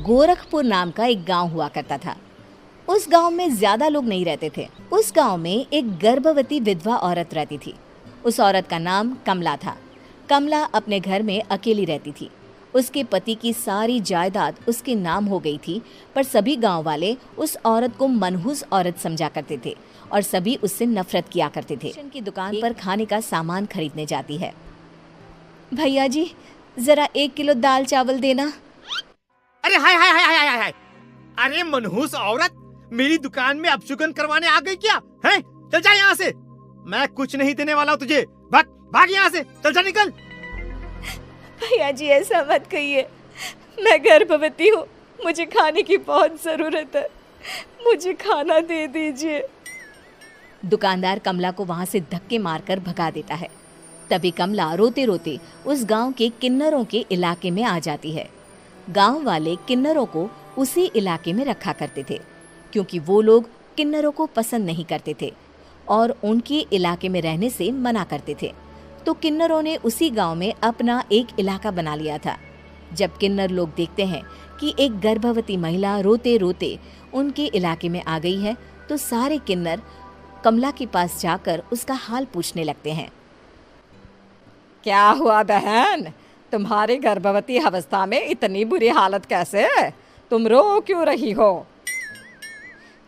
गोरखपुर नाम का एक गांव हुआ करता था। उस गांव में ज्यादा लोग नहीं रहते थे। उस गांव में एक गर्भवती विधवा औरत रहती थी। उस औरत का नाम कमला था। कमला अपने घर में अकेली रहती थी। उसके पति की सारी जायदाद उसके नाम हो गई थी, पर सभी गांव वाले उस औरत को मनहूस औरत समझा करते थे और सभी उससे नफरत किया करते थे। राशन की दुकान पर खाने का सामान खरीदने जाती है। भैया जी, जरा 1 किलो दाल चावल देना। अरे हाय हाय हाय हाय हाय हाय, अरे मनहूस औरत, मेरी दुकान में अपशुगन करवाने आ गई क्या? हैं? चल जा यहाँ से, मैं कुछ नहीं देने वाला हूँ तुझे। भाग भाग यहाँ से, चल जा, निकल। भैया जी, ऐसा मत कहिए, मैं गर्भवती हूँ, मुझे खाने की बहुत जरूरत है, मुझे खाना दे दीजिए। दुकानदार कमला को वहां से धक्के मारकर भगा देता है। तभी कमला रोते रोते उस गांव के किन्नरों के इलाके में आ जाती है। गांव वाले किन्नरों को उसी इलाके में रखा करते थे, क्योंकि वो लोग किन्नरों को पसंद नहीं करते थे और उनके इलाके में रहने से मना करते थे। तो किन्नरों ने उसी गांव में अपना एक इलाका बना लिया था। जब किन्नर लोग देखते हैं कि एक गर्भवती महिला रोते रोते उनके इलाके में आ गई है, तो सारे किन्नर कमला के पास जाकर उसका हाल पूछने लगते हैं। क्या हुआ बहन, तुम्हारी गर्भवती अवस्था में इतनी बुरी हालत कैसे है? तुम रो क्यों रही हो?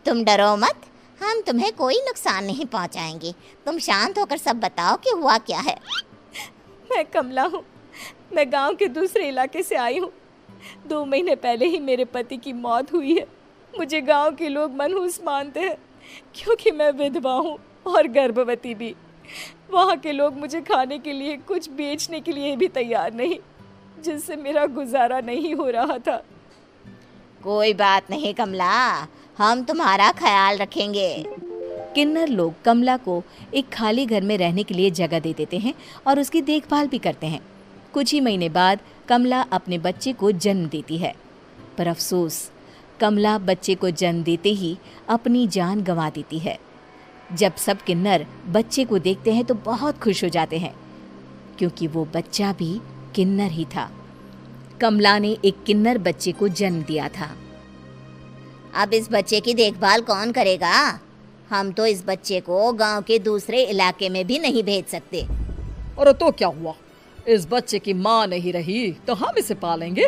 तुम डरो मत, हम तुम्हें कोई नुकसान नहीं पहुंचाएंगे। तुम शांत होकर सब बताओ कि हुआ क्या है। मैं कमला हूँ, मैं गांव के दूसरे इलाके से आई हूँ। 2 महीने पहले ही मेरे पति की मौत हुई है। मुझे गांव के लोग मनहूस मानते हैं, क्योंकि मैं विधवा हूँ और गर्भवती भी। वहाँ के लोग मुझे खाने के लिए कुछ बेचने के लिए भी तैयार नहीं, जिससे मेरा गुजारा नहीं हो रहा था। कोई बात नहीं कमला, हम तुम्हारा ख्याल रखेंगे। किन्नर लोग कमला को एक खाली घर में रहने के लिए जगह दे देते हैं और उसकी देखभाल भी करते हैं। कुछ ही महीने बाद कमला अपने बच्चे को जन्म देती है, पर अफसोस, कमला बच्चे को जन्म देते ही अपनी जान गंवा देती है। जब सब किन्नर बच्चे को देखते हैं तो बहुत खुश हो जाते हैं, क्योंकि वो बच्चा भी किन्नर ही था। कमला ने एक किन्नर बच्चे को जन्म दिया था। अब इस बच्चे की देखभाल कौन करेगा? हम तो इस बच्चे को गांव के दूसरे इलाके में भी नहीं भेज सकते। और तो क्या हुआ, इस बच्चे की माँ नहीं रही तो हम इसे पालेंगे।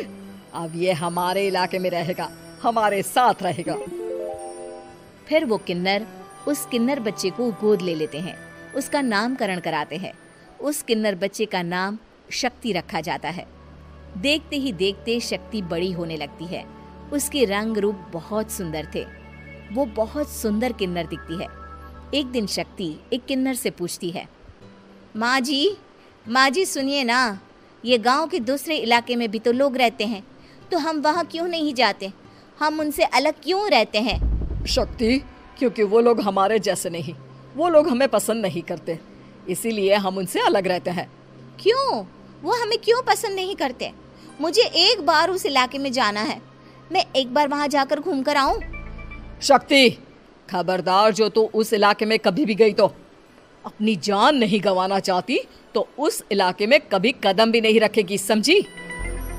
अब ये हमारे इलाके में रहेगा, हमारे साथ रहेगा। फिर वो किन्नर उस किन्नर बच्चे को गोद ले लेते हैं, उसका नामकरण कराते हैं। उस किन्नर बच्चे का नाम शक्ति रखा जाता है। देखते ही देखते शक्ति बड़ी होने लगती है। उसके रंग रूप बहुत सुंदर थे। वो बहुत सुंदर किन्नर दिखती है। एक दिन शक्ति एक किन्नर से पूछती है, माँ जी सुनिए ना, ये गांव के दूसरे इलाके में भी तो लोग रहते हैं, तो हम वहाँ क्यों नहीं जाते? हम उनसे अलग क्यों रहते हैं? शक्ति, क्योंकि वो लोग हमारे जैसे नहीं, वो लोग हमें पसंद नहीं करते, इसीलिए हम उनसे अलग रहते हैं। क्यों? वो हमें क्यों पसंद नहीं करते? मुझे एक बार उस इलाके में जाना है, मैं एक बार वहाँ जाकर घूम कर आऊँ। शक्ति, खबरदार, जो तू उस इलाके में कभी भी गई तो अपनी जान नहीं गंवाना चाहती तो उस इलाके में कभी कदम भी नहीं रखेगी, समझी?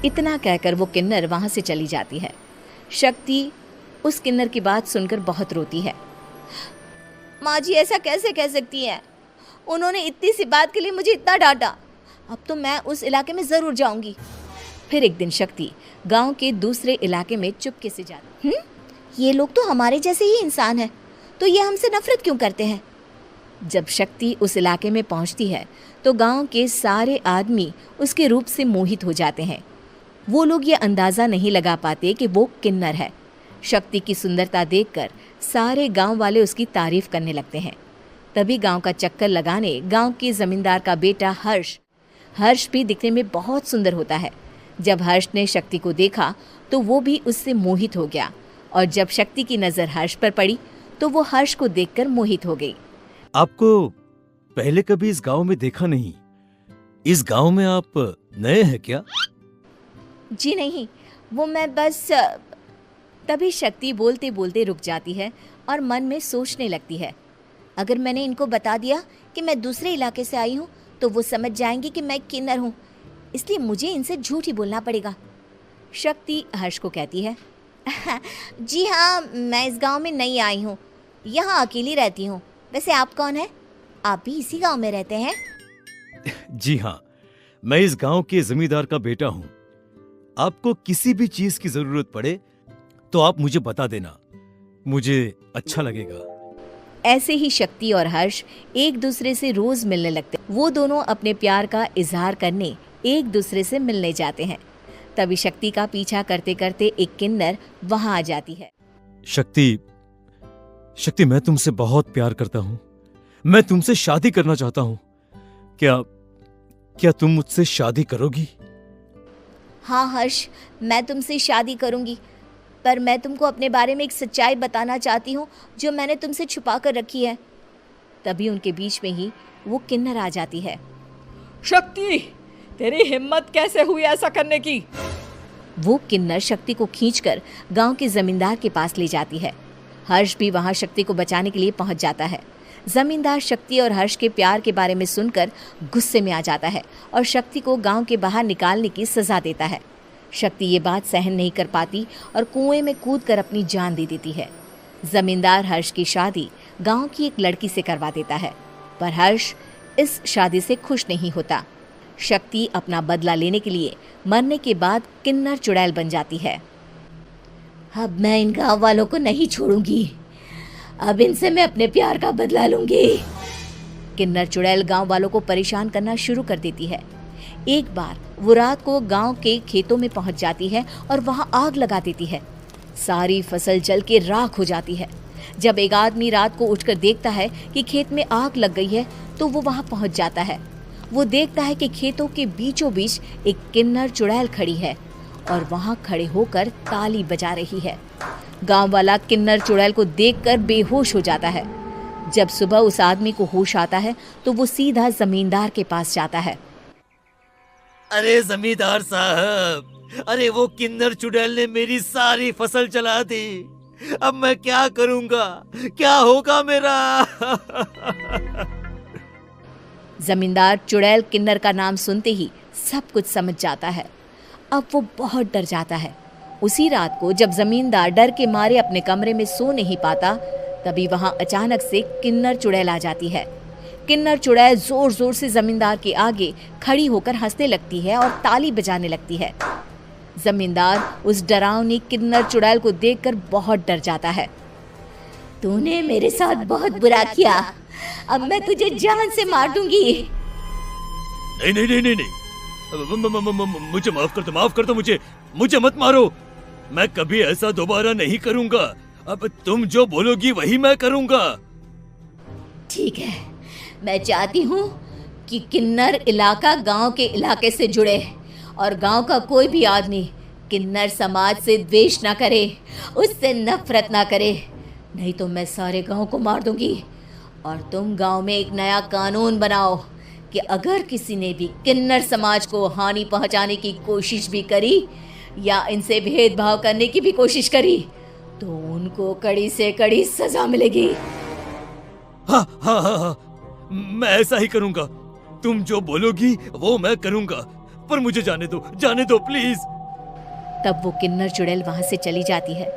इतना कहकर वो किन्नर वहाँ से चली जाती है। शक्ति उस किन्नर की बात सुनकर बहुत रोती है। माँ जी, ऐसा कैसे कह सकती हैं? उन्होंने इतनी सी बात के लिए मुझे इतना डांटा। अब तो मैं उस इलाके में ज़रूर जाऊंगी। फिर एक दिन शक्ति गांव के दूसरे इलाके में चुपके से जाती। ये लोग तो हमारे जैसे ही इंसान हैं, तो ये हमसे नफरत क्यों करते हैं? जब शक्ति उस इलाके में पहुंचती है तो गांव के सारे आदमी उसके रूप से मोहित हो जाते हैं। वो लोग ये अंदाज़ा नहीं लगा पाते कि वो किन्नर है। शक्ति की सुंदरता देखकर सारे गांव वाले उसकी तारीफ करने लगते हैं। तभी गांव का चक्कर लगाने गांव के जमींदार का बेटा हर्ष भी दिखने में बहुत सुंदर होता है। जब हर्ष ने शक्ति को देखा तो वो भी उससे मोहित हो गया, और जब शक्ति की नज़र हर्ष पर पड़ी तो वो हर्ष को देखकर मोहित हो गई। आपको पहले कभी इस गांव में देखा नहीं। इस गांव में आप नए हैं क्या? जी नहीं, वो मैं बस। तभी शक्ति बोलते बोलते रुक जाती है और मन में सोचने लगती है, अगर मैंने इनको बता दिया कि मैं दूसरे इलाके से आई हूँ तो वो समझ जाएंगे कि मैं किन्नर हूँ, इसलिए मुझे इनसे झूठ ही बोलना पड़ेगा। शक्ति हर्ष को कहती है, जी हाँ, मैं इस गांव में नई आई हूँ, यहाँ अकेली रहती हूँ। वैसे आप कौन है? आप भी इसी गांव में रहते हैं? जी हाँ, मैं इस गांव के जमींदार का बेटा हूँ। आपको किसी भी चीज की जरूरत पड़े तो आप मुझे बता देना, मुझे अच्छा लगेगा। ऐसे ही शक्ति और हर्ष एक दूसरे से रोज मिलने लगते। वो दोनों अपने प्यार का इजहार करने एक दूसरे से मिलने जाते हैं। तभी शक्ति का पीछा करते करते एक किन्नर वहां आ जाती है। शक्ति, मैं तुमसे बहुत प्यार करता हूँ। मैं तुमसे शादी करना चाहता हूँ। क्या तुम मुझसे शादी करोगी? हाँ हर्ष, मैं तुमसे शादी करूंगी, पर मैं तुमको अपने बारे में एक सच्चाई बताना चाहती हूँ जो मैंने तुमसे छुपा कर रखी है। तभी उनके बीच में ही वो किन्नर आ जाती है। शक्ति, तेरी हिम्मत कैसे हुई ऐसा करने की? वो किन्नर शक्ति को खींचकर गांव के जमींदार के पास ले जाती है। हर्ष भी वहां शक्ति को बचाने के लिए पहुंच जाता है। जमींदार शक्ति और हर्ष के प्यार के बारे में सुनकर गुस्से में आ जाता है और शक्ति को गांव के बाहर निकालने की सजा देता है। शक्ति ये बात सहन नहीं कर पाती और कुएं में कूदकर अपनी जान दे देती है। जमींदार हर्ष की शादी गांव की एक लड़की से करवा देता है, पर हर्ष इस शादी से खुश नहीं होता। शक्ति अपना बदला लेने के लिए मरने के बाद किन्नर चुड़ैल बन जाती है। अब मैं इन गांव वालों को नहीं छोड़ूंगी, अब इनसे मैं अपने प्यार का बदला लूंगी। किन्नर चुड़ैल गांव वालों को परेशान करना शुरू कर देती है। एक बार वो रात को गांव के खेतों में पहुंच जाती है और वहां आग लगा देती है। सारी फसल जल के राख हो जाती है। जब एक आदमी रात को उठकर देखता है कि खेत में आग लग गई है तो वो वहां पहुंच जाता है। वो देखता है कि खेतों के बीचों बीच एक किन्नर चुड़ैल खड़ी है और वहां खड़े होकर ताली बजा रही है। गांव वाला किन्नर चुड़ैल को देखकर बेहोश हो जाता है। जब सुबह उस आदमी को होश आता है तो वो सीधा जमींदार के पास जाता है। अरे जमींदार साहब, अरे वो किन्नर चुड़ैल ने मेरी सारी फसल जला दी। अब मैं क्या करूंगा? क्या होगा मेरा? जमींदार चुड़ैल किन्नर का नाम सुनते ही सब कुछ समझ जाता है। अब वो बहुत डर जाता है। उसी रात को जब जमींदार डर के मारे अपने कमरे में सो नहीं पाता, तभी वहां अचानक से किन्नर चुड़ैल आ जाती है। किन्नर चुड़ैल जोर जोर से जमींदार के आगे खड़ी होकर हंसने लगती है और ताली बजाने लगती है। जमींदार उस डरावनी किन्नर चुड़ैल को देखकर बहुत डर जाता है। तूने मेरे साथ बहुत बुरा किया, अब मैं तुझे जान से मार दूंगी। नहीं नहीं नहीं नहीं नहीं, मुझे माफ कर दो, मुझे मत मारो। मैं कभी ऐसा दोबारा नहीं करूंगा। अब तुम जो बोलोगी वही मैं करूंगा। ठीक है, मैं चाहती हूँ कि किन्नर इलाका गांव के इलाके से जुड़े और गांव का कोई भी आदमी किन्नर समाज से द्वेष ना करे, उससे नफरत ना करे, नहीं तो मैं सारे गांव को मार दूंगी। और तुम गांव में एक नया कानून बनाओ कि अगर किसी ने भी किन्नर समाज को हानि पहुंचाने की कोशिश भी करी या इनसे भेदभाव करने की भी कोशिश करी तो उनको कड़ी से कड़ी सजा मिलेगी। हाँ हाँ हाँ हाँ, मैं ऐसा ही करूंगा। तुम जो बोलोगी वो मैं करूंगा, पर मुझे जाने दो प्लीज। तब वो किन्नर चुड़ैल वहां से चली जाती है।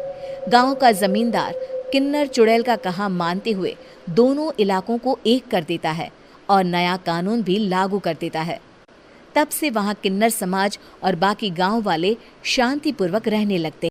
गांव का जमींदार किन्नर चुड़ैल का कहा मानते हुए दोनों इलाकों को एक कर देता है और नया कानून भी लागू कर देता है। तब से वहां किन्नर समाज और बाकी गांव वाले शांतिपूर्वक रहने लगते।